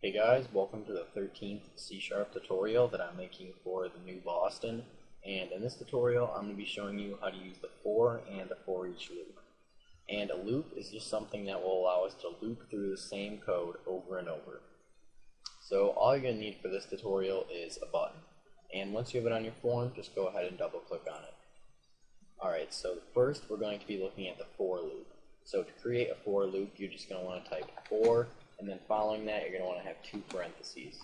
Hey guys, welcome to the 13th C# tutorial that I'm making for the new Boston. And in this tutorial, I'm going to be showing you how to use the for and the Foreach loop. And a loop is just something that will allow us to loop through the same code over and over. So all you're going to need for this tutorial is a button. And once you have it on your form, just go ahead and double click on it. Alright, so first we're going to be looking at the for loop. So to create a for loop, you're just going to want to type for, and then following that, you're going to want to have two parentheses.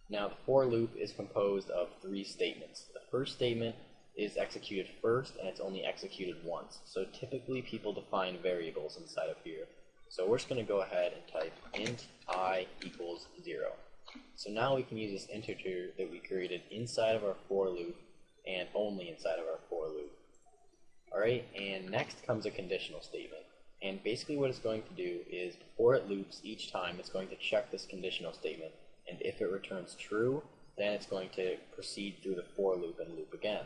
Now, the for loop is composed of three statements. The first statement is executed first, and it's only executed once. So typically, people define variables inside of here. So we're just going to go ahead and type int I equals 0. So now we can use this integer that we created inside of our for loop and only inside of our for loop. Alright, and next comes a conditional statement. And basically what it's going to do is, before it loops each time, it's going to check this conditional statement. And if it returns true, then it's going to proceed through the for loop and loop again.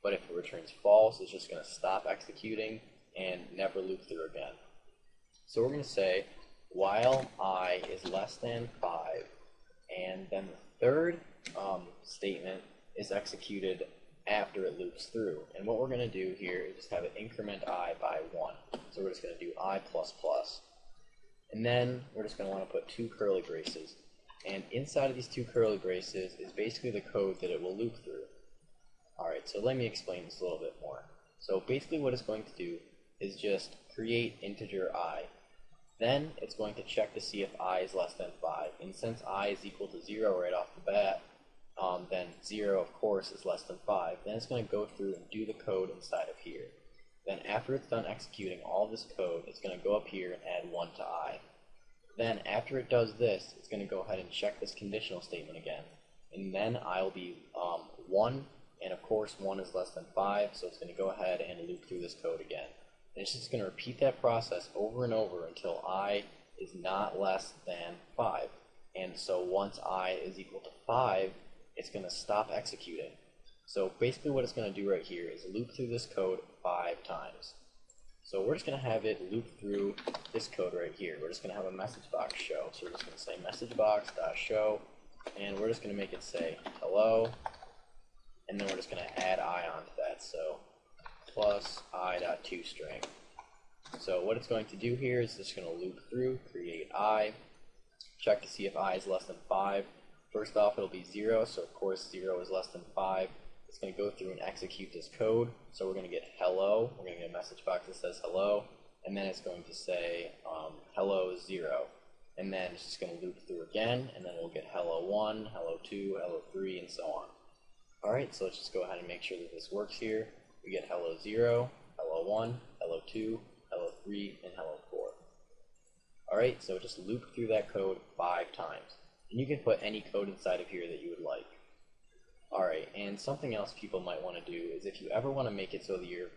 But if it returns false, it's just going to stop executing and never loop through again. So we're going to say, while I is less than 5, and then the third statement is executed after it loops through. And what we're going to do here is just have it increment I by 1. So we're just going to do I++. And then we're just going to want to put two curly braces. And inside of these two curly braces is basically the code that it will loop through. Alright, so let me explain this a little bit more. So basically what it's going to do is just create integer I. Then it's going to check to see if I is less than 5. And since I is equal to 0 right off the bat, then 0, of course, is less than 5. Then it's going to go through and do the code inside of here. Then after it's done executing all this code, it's going to go up here and add 1 to I. Then after it does this, it's going to go ahead and check this conditional statement again. And then I will be 1, and of course 1 is less than 5, so it's going to go ahead and loop through this code again. And it's just going to repeat that process over and over until I is not less than 5. And so once I is equal to 5, it's going to stop executing. So basically what it's going to do right here is loop through this code 5 times. So we're just going to have it loop through this code right here. We're just going to have a message box show. So we're just going to say message box.show, and we're just going to make it say hello, and then we're just going to add I onto that. So plus I.toString. So what it's going to do here is just going to loop through, create I, check to see if I is less than 5. First off, it'll be 0, so of course 0 is less than 5. It's going to go through and execute this code. So we're going to get hello, we're going to get a message box that says hello, and then it's going to say hello 0. And then it's just going to loop through again, and then we'll get hello 1, hello 2, hello 3, and so on. Alright, so let's just go ahead and make sure that this works here. We get hello 0, hello 1, hello 2, hello 3, and hello 4. Alright, so just loop through that code 5 times. And you can put any code inside of here that you would like. Alright, and something else people might want to do is, if you ever want to make it so that your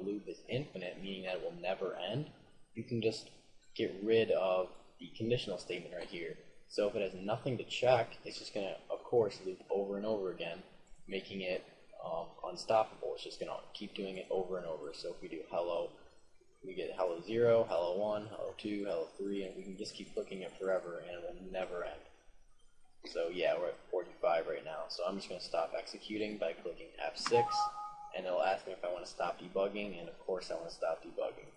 loop is infinite, meaning that it will never end, you can just get rid of the conditional statement right here. So if it has nothing to check, it's just going to, of course, loop over and over again, making it unstoppable. It's just going to keep doing it over and over. So if we do hello, we get hello 0, hello 1, hello 2, hello 3, and we can just keep clicking it forever, and it will never end. So yeah, we're at 45 right now. So I'm just going to stop executing by clicking F6, and it'll ask me if I want to stop debugging, and of course I want to stop debugging.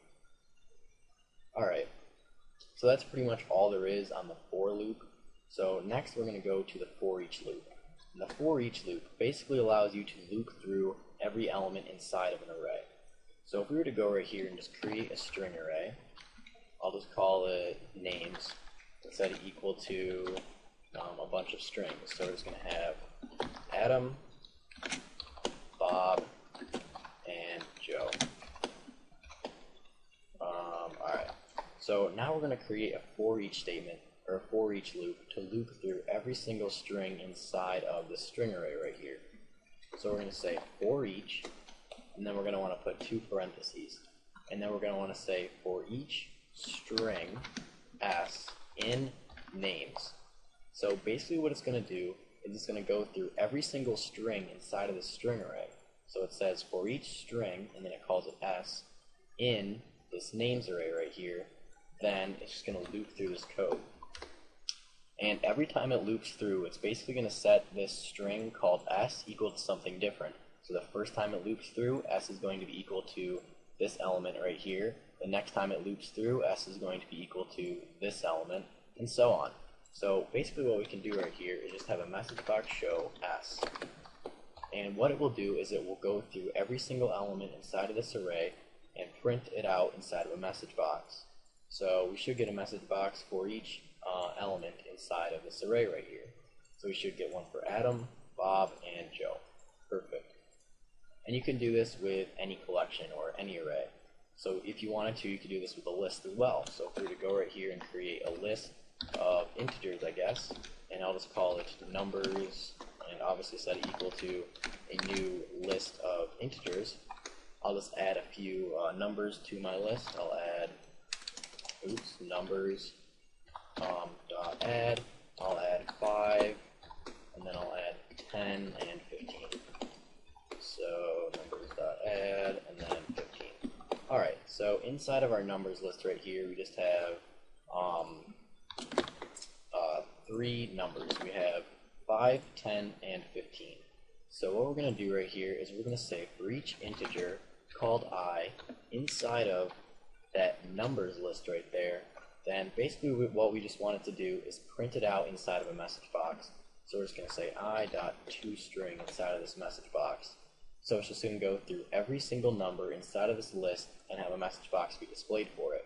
Alright, so that's pretty much all there is on the for loop. So next we're going to go to the Foreach loop. And the Foreach loop basically allows you to loop through every element inside of an array. So if we were to go right here and just create a string array, I'll just call it names and set it equal to a bunch of strings. So we're just going to have Adam, Bob, and Joe. Alright, so now we're going to create a Foreach statement, or a Foreach loop, to loop through every single string inside of the string array right here. So we're going to say Foreach, and then we're going to want to put two parentheses. And then we're going to want to say for each string s in names. So basically what it's going to do is it's going to go through every single string inside of the string array. So it says for each string, and then it calls it s, in this names array right here, then it's just going to loop through this code. And every time it loops through, it's basically going to set this string called s equal to something different. So the first time it loops through, s is going to be equal to this element right here. The next time it loops through, s is going to be equal to this element, and so on. So basically what we can do right here is just have a message box show s. And what it will do is it will go through every single element inside of this array and print it out inside of a message box. So we should get a message box for each element inside of this array right here. So we should get one for Adam, Bob, and Joe. Perfect. And you can do this with any collection or any array. So if you wanted to, you could do this with a list as well. So if we were to go right here and create a list of integers, I guess, and I'll just call it numbers, and obviously set it equal to a new list of integers. I'll just add a few numbers to my list. I'll add, numbers dot add. I'll add 5, and then I'll add 10 and 15. So numbers dot add, and then 15. All right. So inside of our numbers list right here, we just have 3 numbers. We have 5, 10, and 15. So what we're going to do right here is we're going to say for each integer called I inside of that numbers list right there, then basically what we just wanted to do is print it out inside of a message box. So we're just going to say I.toString inside of this message box. So it's just going to go through every single number inside of this list and have a message box be displayed for it.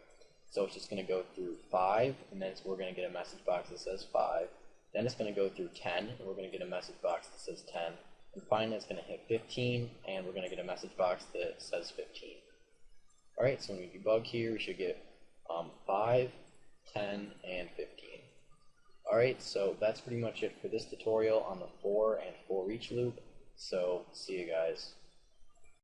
So it's just going to go through 5, and then we're going to get a message box that says 5. Then it's going to go through 10, and we're going to get a message box that says 10. And finally it's going to hit 15, and we're going to get a message box that says 15. Alright, so when we debug here, we should get 5, 10, and 15. Alright, so that's pretty much it for this tutorial on the for and for each loop. So, see you guys.